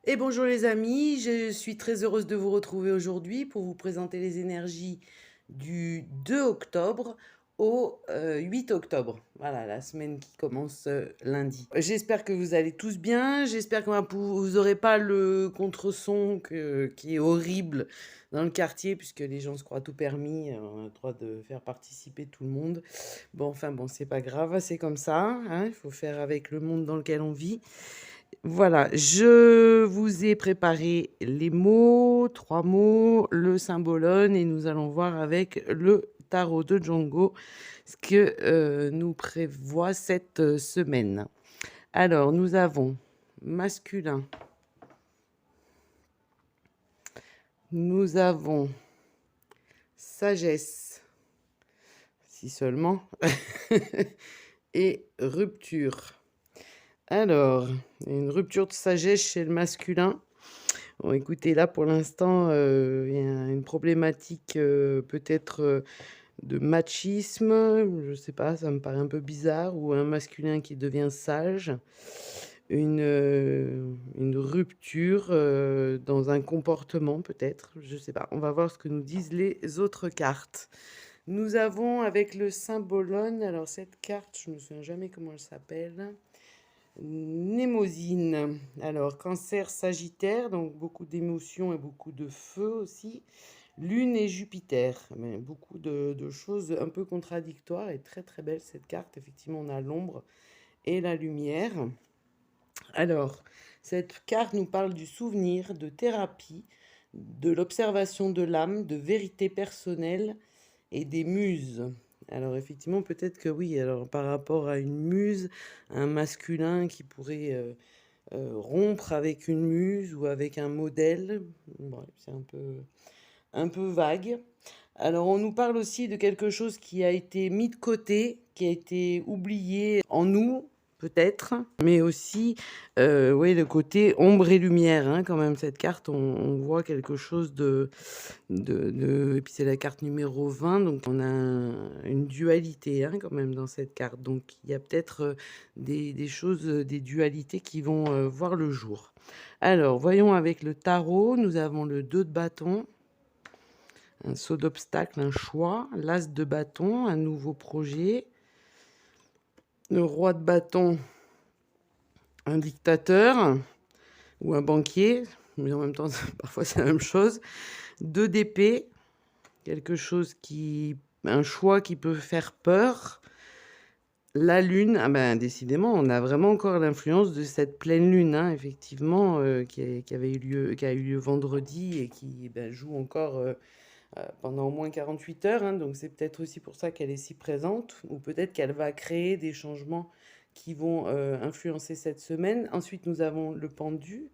Et bonjour les amis, je suis très heureuse de vous retrouver aujourd'hui pour vous présenter les énergies du 2 octobre au 8 octobre. Voilà, la semaine qui commence lundi. J'espère que vous allez tous bien, j'espère que vous n'aurez pas le contreson qui est horrible dans le quartier puisque les gens se croient tout permis, on a le droit de faire participer tout le monde. Bon, enfin bon, c'est pas grave, c'est comme ça, hein, il faut faire avec le monde dans lequel on vit. Voilà, je vous ai préparé les mots, 3 mots, le symbolone et nous allons voir avec le tarot de Django ce que nous prévoit cette semaine. Alors, nous avons masculin, nous avons sagesse, si seulement, et rupture. Alors, une rupture de sagesse chez le masculin. Bon, écoutez, là, pour l'instant, il y a une problématique, peut-être, de machisme, je sais pas, ça me paraît un peu bizarre, ou un masculin qui devient sage. Une rupture, dans un comportement peut-être, je sais pas. On va voir ce que nous disent les autres cartes. Nous avons avec le symbolone, alors cette carte, je me souviens jamais comment elle s'appelle. Mnémosyne. Alors, cancer sagittaire, donc beaucoup d'émotions et beaucoup de feu aussi. Lune et Jupiter, mais beaucoup de choses un peu contradictoires et très très belle cette carte. Effectivement, on a l'ombre et la lumière. Alors, cette carte nous parle du souvenir, de thérapie, de l'observation de l'âme, de vérité personnelle et des muses. Alors effectivement, peut-être que oui, alors par rapport à une muse, un masculin qui pourrait rompre avec une muse ou avec un modèle, bon, c'est un peu vague. Alors on nous parle aussi de quelque chose qui a été mis de côté, qui a été oublié en nous, peut-être, mais aussi, oui, le côté ombre et lumière, hein, quand même, cette carte, on voit quelque chose et puis c'est la carte numéro 20, donc on a une dualité, hein, quand même, dans cette carte. Donc il y a peut-être des choses, des dualités qui vont voir le jour. Alors, voyons avec le tarot, nous avons le 2 de bâton, un saut d'obstacle, un choix, l'as de bâton, un nouveau projet, le roi de bâton, un dictateur ou un banquier, mais en même temps, parfois c'est la même chose, 2 d'épée, quelque chose un choix qui peut faire peur. La lune, ah ben décidément, on a vraiment encore l'influence de cette pleine lune, hein, effectivement, qui a eu lieu vendredi et qui ben, joue encore pendant au moins 48 heures, hein, donc c'est peut-être aussi pour ça qu'elle est si présente, ou peut-être qu'elle va créer des changements qui vont influencer cette semaine. Ensuite, nous avons le pendu,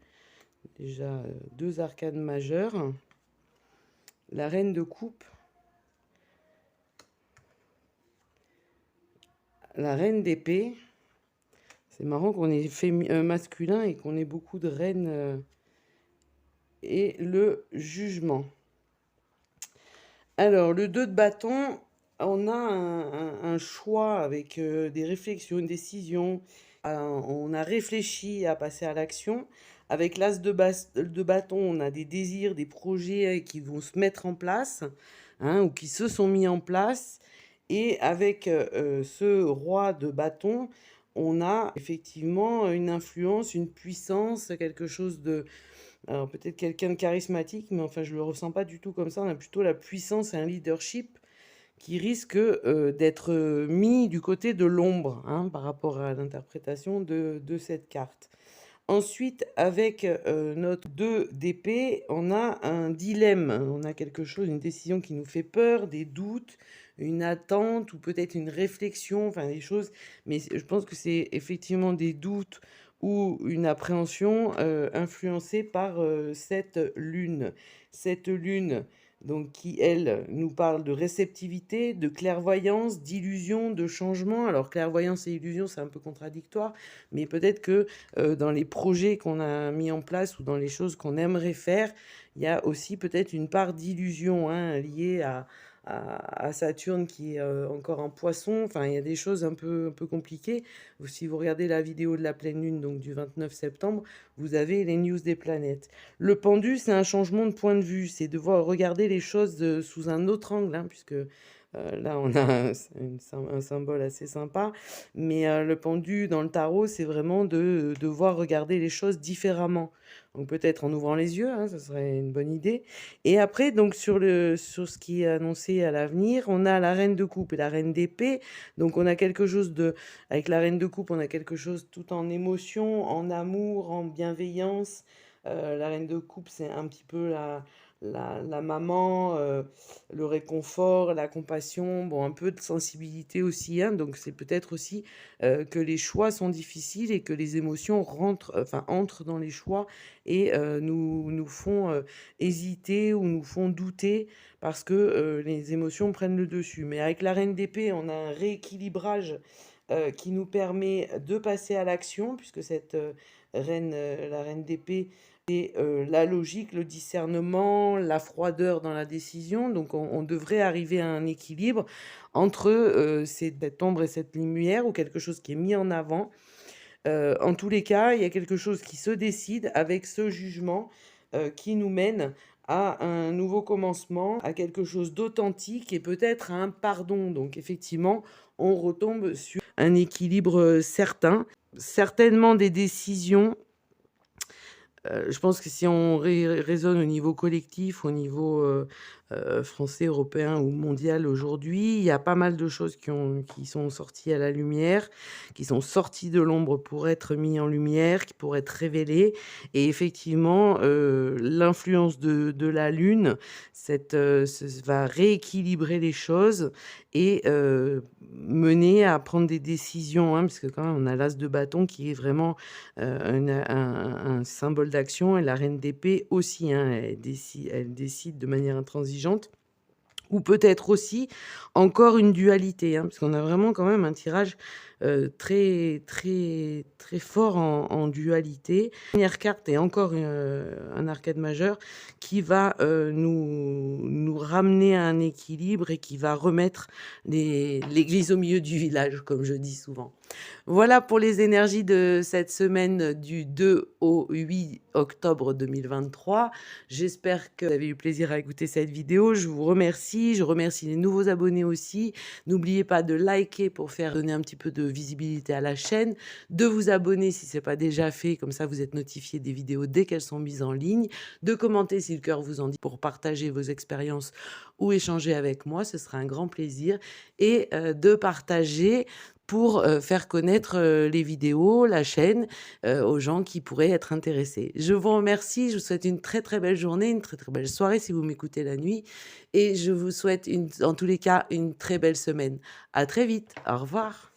déjà 2 arcanes majeures, la reine de coupe, la reine d'épée. C'est marrant qu'on ait fait masculin et qu'on ait beaucoup de reines, et le jugement. Alors, le 2 de bâton, on a un choix avec des réflexions, une décision. On a réfléchi à passer à l'action. Avec l'as de bâton, on a des désirs, des projets qui vont se mettre en place, hein, ou qui se sont mis en place. Et avec ce roi de bâton, on a effectivement une influence, une puissance, quelque chose de, alors peut-être quelqu'un de charismatique, mais enfin je le ressens pas du tout comme ça. On a plutôt la puissance et un leadership qui risque d'être mis du côté de l'ombre, hein, par rapport à l'interprétation de cette carte. Ensuite, avec notre 2 d'épée, on a un dilemme, on a quelque chose, une décision qui nous fait peur, des doutes, une attente ou peut-être une réflexion, enfin des choses, mais je pense que c'est effectivement des doutes ou une appréhension influencée par cette lune. Cette lune, donc qui, elle, nous parle de réceptivité, de clairvoyance, d'illusion, de changement. Alors clairvoyance et illusion, c'est un peu contradictoire, mais peut-être que dans les projets qu'on a mis en place ou dans les choses qu'on aimerait faire, il y a aussi peut-être une part d'illusion, hein, liée à Saturne qui est encore en Poisson. Enfin, il y a des choses un peu compliquées. Si vous regardez la vidéo de la pleine lune, donc du 29 septembre, vous avez les news des planètes. Le pendu, c'est un changement de point de vue, c'est de voir regarder les choses sous un autre angle, hein, puisque là, on a un symbole assez sympa. Mais le pendu dans le tarot, c'est vraiment de voir regarder les choses différemment. Donc peut-être en ouvrant les yeux, hein, ça serait une bonne idée. Et après, donc sur ce qui est annoncé à l'avenir, on a la reine de coupe et la reine d'épée. Donc on a quelque chose de, avec la reine de coupe, on a quelque chose tout en émotion, en amour, en bienveillance. La reine de coupe, c'est un petit peu la maman, le réconfort, la compassion, bon, un peu de sensibilité aussi, hein. Donc c'est peut-être aussi que les choix sont difficiles et que les émotions entrent dans les choix et nous font hésiter ou nous font douter parce que les émotions prennent le dessus. Mais avec la reine d'épée, on a un rééquilibrage qui nous permet de passer à l'action, puisque cette la reine d'épée, c'est la logique, le discernement, la froideur dans la décision. Donc on devrait arriver à un équilibre entre cette ombre et cette lumière, ou quelque chose qui est mis en avant. En tous les cas, il y a quelque chose qui se décide avec ce jugement qui nous mène à un nouveau commencement, à quelque chose d'authentique et peut-être à un pardon. Donc effectivement, on retombe sur un équilibre certain. Certainement des décisions. Je pense que si on raisonne au niveau collectif, au niveau français, européen ou mondial aujourd'hui, il y a pas mal de choses qui sont sorties à la lumière, qui sont sorties de l'ombre pour être mis en lumière, qui pourraient être révélées. Et effectivement, l'influence de la Lune va rééquilibrer les choses et mener à prendre des décisions, hein, parce que quand même, on a l'as de bâton qui est vraiment un symbole d'action, et la reine d'épée aussi, hein, elle décide de manière intransigeante. Ou peut-être aussi encore une dualité, hein, parce qu'on a vraiment quand même un tirage très, très, très fort en dualité. La dernière carte est encore un arcade majeur qui va nous ramener à un équilibre et qui va remettre l'église au milieu du village, comme je dis souvent. Voilà pour les énergies de cette semaine du 2 au 8 octobre 2023. J'espère que vous avez eu plaisir à écouter cette vidéo. Je vous remercie. Je remercie les nouveaux abonnés aussi. N'oubliez pas de liker pour faire donner un petit peu de visibilité à la chaîne, de vous abonner si ce n'est pas déjà fait, comme ça vous êtes notifié des vidéos dès qu'elles sont mises en ligne, de commenter si le cœur vous en dit pour partager vos expériences ou échanger avec moi, ce sera un grand plaisir, et de partager pour faire connaître les vidéos, la chaîne, aux gens qui pourraient être intéressés. Je vous remercie, je vous souhaite une très très belle journée, une très très belle soirée si vous m'écoutez la nuit, et je vous souhaite en tous les cas une très belle semaine. À très vite, au revoir.